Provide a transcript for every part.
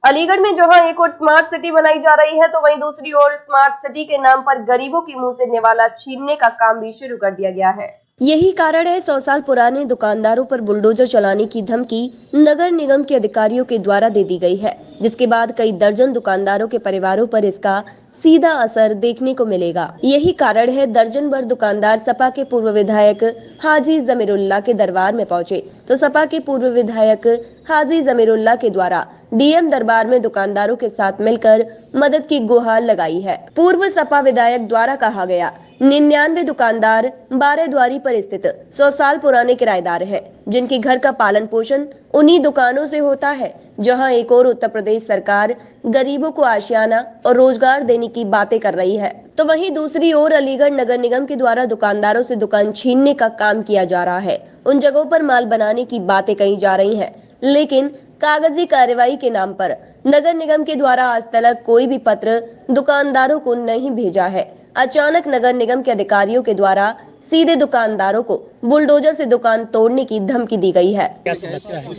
अलीगढ़ में जहां एक और स्मार्ट सिटी बनाई जा रही है, तो वहीं दूसरी ओर स्मार्ट सिटी के नाम पर गरीबों के मुंह से निवाला छीनने का काम भी शुरू कर दिया गया है। यही कारण है 100 साल पुराने दुकानदारों पर बुलडोजर चलाने की धमकी नगर निगम के अधिकारियों के द्वारा दे दी गई है, जिसके बाद कई दर्जन दुकानदारों के परिवारों पर इसका सीधा असर देखने को मिलेगा। यही कारण है दर्जन भर दुकानदार सपा के पूर्व विधायक हाजी जमीरुल्लाह के दरबार में पहुंचे, तो सपा के पूर्व विधायक हाजी जमीरुल्लाह के द्वारा डीएम दरबार में दुकानदारों के साथ मिलकर मदद की गुहार लगाई है। पूर्व सपा विधायक द्वारा कहा गया 99 दुकानदार बारेद्वारी पर स्थित 100 साल पुराने किराएदार हैं, जिनके घर का पालन पोषण उन्हीं दुकानों से होता है। जहां एक और उत्तर प्रदेश सरकार गरीबों को आशियाना और रोजगार देने की बातें कर रही है, तो वहीं दूसरी ओर अलीगढ़ नगर निगम के द्वारा दुकानदारों से दुकान छीनने का काम किया जा रहा है। उन जगहों पर माल बनाने की बातें कही जा रही है, लेकिन कागजी कार्रवाई के नाम पर नगर निगम के द्वारा आज तक कोई भी पत्र दुकानदारों को नहीं भेजा है। अचानक नगर निगम के अधिकारियों के द्वारा सीधे दुकानदारों को बुलडोजर से दुकान तोड़ने की धमकी दी गई है। क्या समस्या है?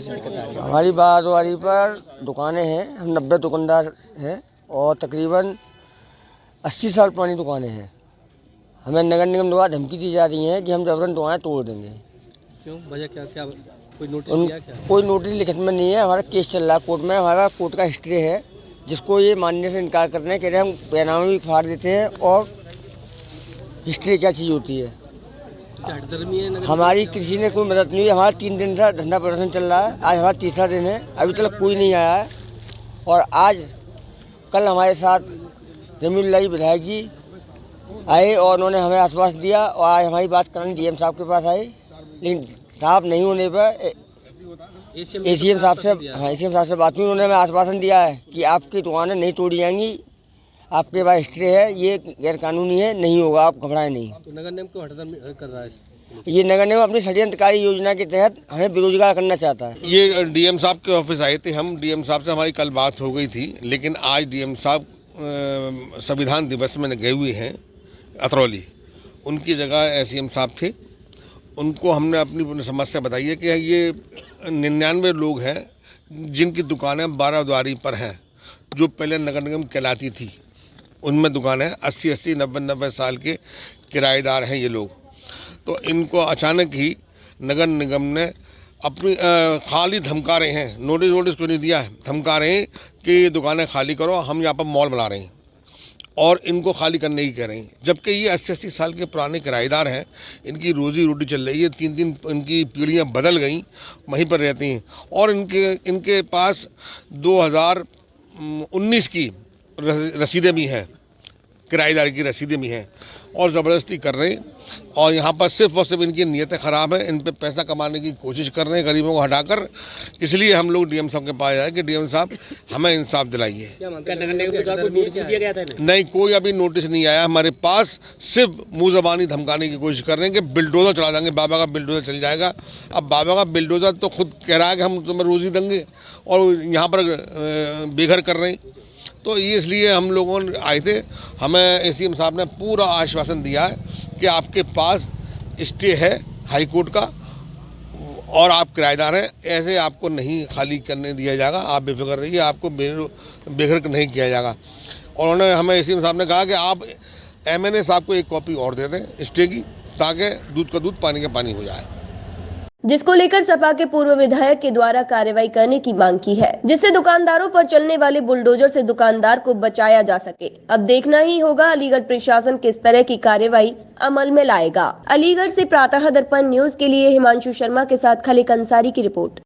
हमारी बारद्वारी पर दुकानें हैं, हम 90 दुकानदार हैं और तकरीबन 80 साल पुरानी दुकानें हैं। हमें नगर निगम द्वारा धमकी दी जा रही है कि हम जबरन दुकानें तोड़ देंगे। क्यों? वजह क्या? क्या कोई नोटिस दिया क्या? कोई नोटिस लिखित में नहीं है। हमारा केस चल रहा है कोर्ट में। हमारा कोर्ट का हिस्ट्री है, जिसको ये मानने से इनकार कर रहे हैं। कह रहे हैं हम पैनामे भी फाड़ देते हैं। और हिस्ट्री क्या चीज़ होती है? हमारी किसी ने कोई मदद नहीं हुई। हमारा 3 दिन से धंधा प्रदर्शन चल रहा है, आज हमारा तीसरा दिन है, अभी तक कोई नहीं आया है। और आज कल हमारे साथ जमीरुल्लाह विधायक जी आए और उन्होंने हमें आश्वासन दिया और आज हमारी बात करने डीएम साहब के पास आए, लेकिन साहब नहीं होने पर एसीएम साहब से बात हुई। उन्होंने हमें आश्वासन दिया है कि आपकी दुकानें नहीं तोड़ी जाएंगी, आपके पास हिस्ट्री है, ये गैर कानूनी है, नहीं होगा, आप घबराएं नहीं। तो नगर निगम क्यों हड़ताल कर रहा है? ये नगर निगम अपनी षड्यंत्रकारी योजना के तहत हमें बेरोजगार करना चाहता है। ये डीएम साहब के ऑफिस आए थे, हम डीएम साहब से हमारी कल बात हो गई थी, लेकिन आज डीएम साहब संविधान दिवस में गए हुए हैं अतरौली। उनकी जगह एसीएम साहब थे। उनको हमने अपनी समस्या बताई है कि ये 99 लोग हैं जिनकी दुकानें बारद्वारी पर हैं, जो पहले नगर निगम कहलाती थी। उनमें दुकानें 80-80, 90-90 साल के किराएदार हैं ये लोग। तो इनको अचानक ही नगर निगम ने अपनी खाली धमका रहे हैं। नोटिस को नहीं दिया है, धमका रहे हैं कि ये दुकानें खाली करो, हम यहाँ पर मॉल बना रहे हैं और इनको खाली करने की कह रहे हैं। जबकि ये 80-80 साल के पुराने किराएदार हैं, इनकी रोजी रोटी चल रही है। 3 इनकी पीढ़ियाँ बदल गई, वहीं पर रहती हैं। और इनके पास 2019 की रसीदें भी हैं, किराएदार की रसीदें भी हैं, और ज़बरदस्ती कर रहे हैं। और यहाँ पर सिर्फ और सिर्फ इनकी नीयतें ख़राब है। इन पे पैसा कमाने की कोशिश कर रहे हैं गरीबों को हटाकर। इसलिए हम लोग डीएम साहब के पास आए कि डीएम साहब हमें इंसाफ दिलाइए। नहीं, कोई अभी नोटिस नहीं आया हमारे पास। सिर्फ मुँह ज़बानी धमकाने की कोशिश कर रहे हैं कि बिल्डोज़र चला देंगे, बाबा का बिल्डोज़र चल जाएगा। अब बाबा का बिल्डोज़र तो खुद कह रहा है कि हम तुम्हें रोज़ी देंगे, और यहाँ पर बेघर कर रहे हैं। तो ये इसलिए हम लोगों ने आए थे। हमें एसीएम साहब ने पूरा आश्वासन दिया है कि आपके पास स्टे है हाई कोर्ट का और आप किराएदार हैं, ऐसे आपको नहीं खाली करने दिया जाएगा। आप बेफिक्र रहिए, आपको बेघर नहीं किया जाएगा। और उन्होंने हमें एसीएम साहब ने कहा कि आप एमएनए साहब को एक कॉपी और दे दें स्टे की, ताकि दूध का दूध पानी का पानी हो जाए। जिसको लेकर सपा के पूर्व विधायक के द्वारा कार्रवाई करने की मांग की है, जिससे दुकानदारों पर चलने वाले बुलडोजर से दुकानदार को बचाया जा सके। अब देखना ही होगा अलीगढ़ प्रशासन किस तरह की कार्रवाई अमल में लाएगा। अलीगढ़ से प्रातः दर्पण न्यूज के लिए हिमांशु शर्मा के साथ खलीक अंसारी की रिपोर्ट।